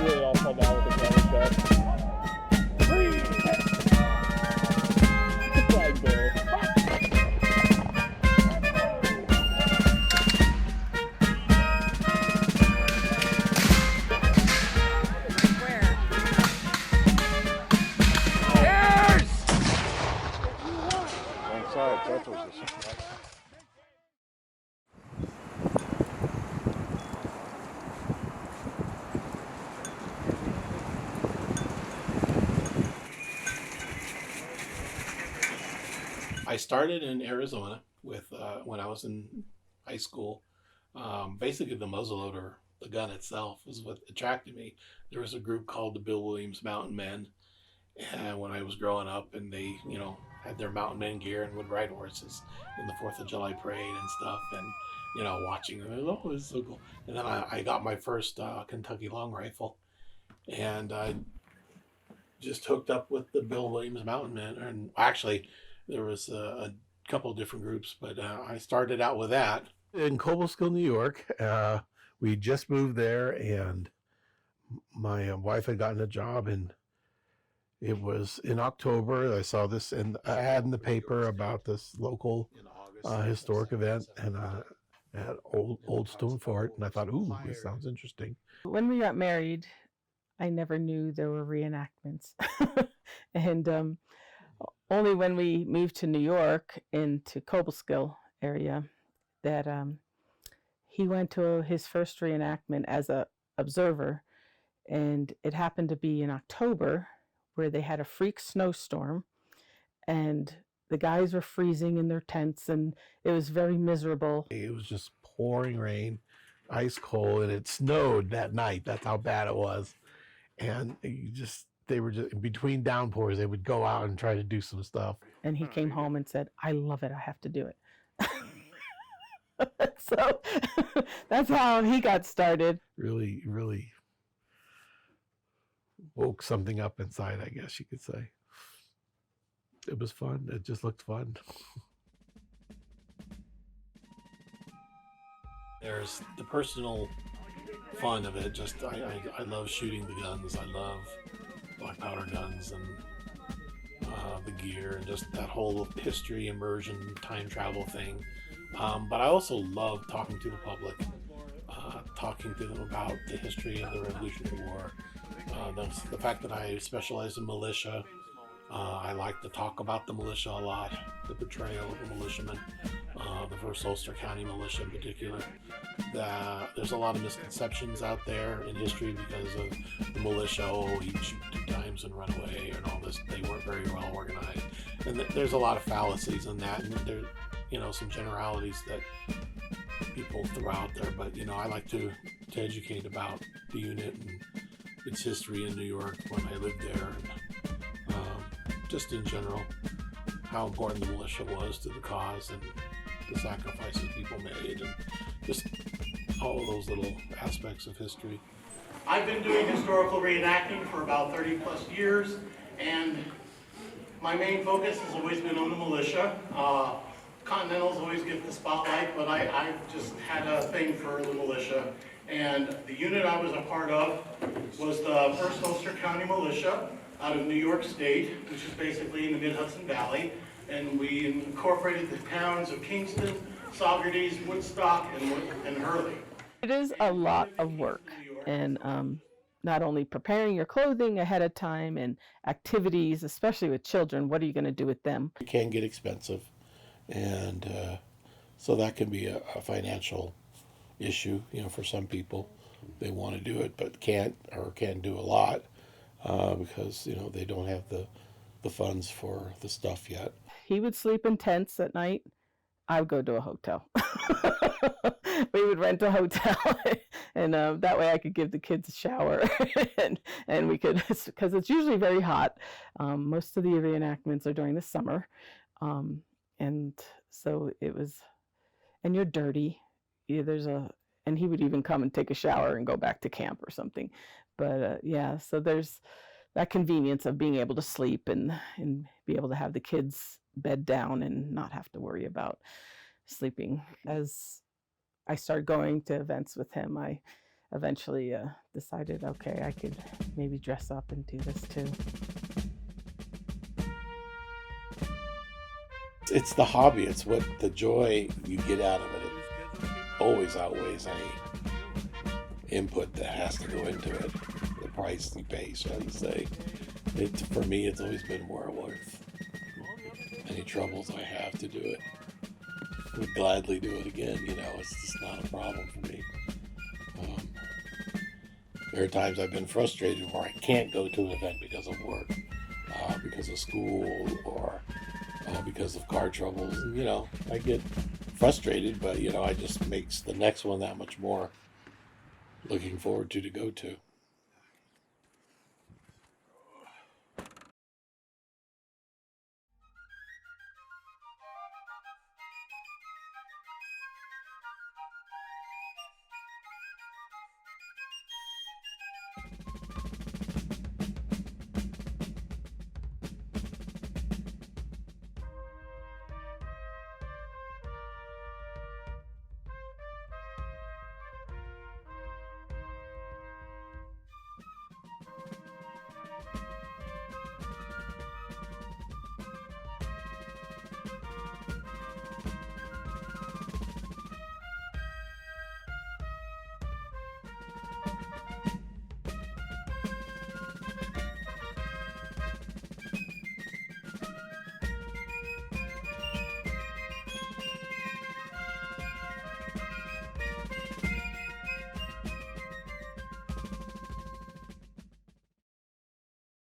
really all fun now with the camera shot. Flag bearer. That was a surprise. I started in Arizona with when I was in high school. Basically, the muzzleloader, the gun itself, was what attracted me. There was a group called the Bill Williams Mountain Men, and when I was growing up, and they, had their mountain men gear and would ride horses in the 4th of July parade and stuff, and watching them. Oh, it's so cool. And then I got my first Kentucky long rifle, and I just hooked up with the Bill Williams Mountain Men. And actually, there was a couple of different groups, but I started out with that. In Cobleskill, New York. We just moved there, and my wife had gotten a job, and it was in October. I saw this and I had in the paper about this local historic event and at Old Stone Fort, and I thought, ooh, this sounds interesting. When we got married, I never knew there were reenactments. And only when we moved to New York, into Cobleskill area, that he went to his first reenactment as a observer, and it happened to be in October, where they had a freak snowstorm, and the guys were freezing in their tents, and it was very miserable. It was just pouring rain, ice cold, and it snowed that night. That's how bad it was. And they were just in between downpours. They would go out and try to do some stuff. And he came home and said, "I love it. I have to do it." So that's how he got started. Really, really woke something up inside, I guess you could say. It was fun. It just looked fun. There's the personal fun of it. Just I love shooting the guns. I love black powder guns and the gear and just that whole history, immersion, time travel thing. But I also love talking to the public, talking to them about the history of the Revolutionary War. The fact that I specialize in militia, I like to talk about the militia a lot, the portrayal of the militiamen, the 1st Ulster County Militia in particular. There's a lot of misconceptions out there in history because of the militia. Oh, he'd shoot 2 times and run away and all this. They weren't very well organized. And there's a lot of fallacies in that, and there's some generalities that people throw out there. But I like to educate about the unit and its history in New York when I lived there, and just in general how important the militia was to the cause and the sacrifices people made, and just all of those little aspects of history. I've been doing historical reenacting for about 30 plus years, and my main focus has always been on the militia. Continentals always get the spotlight, but I just had a thing for the militia. And the unit I was a part of was the 1st Ulster County Militia out of New York State, which is basically in the Mid-Hudson Valley. And we incorporated the towns of Kingston, Saugerties, Woodstock, and Hurley. It is a lot of work, and not only preparing your clothing ahead of time and activities, especially with children. What are you going to do with them? It can get expensive, and so that can be a financial issue, for some people. They want to do it but can't do a lot because they don't have the funds for the stuff yet. He would sleep in tents at night. I would go to a hotel. We would rent a hotel, and that way I could give the kids a shower, and we could, because it's usually very hot. Most of the reenactments are during the summer, and so it was, and you're dirty. And he would even come and take a shower and go back to camp or something. But so there's that convenience of being able to sleep and be able to have the kids bed down and not have to worry about sleeping. As I started going to events with him, I eventually decided, okay, I could maybe dress up and do this too. It's the hobby. It's what the joy you get out of it. It always outweighs any input that has to go into it. The price you pay, shall you say. For me, it's always been well worth any troubles I have to do it. Would gladly do it again. It's just not a problem for me. There are times I've been frustrated where I can't go to an event because of work, because of school, or because of car troubles. And, I get frustrated, but, it just makes the next one that much more looking forward to go to.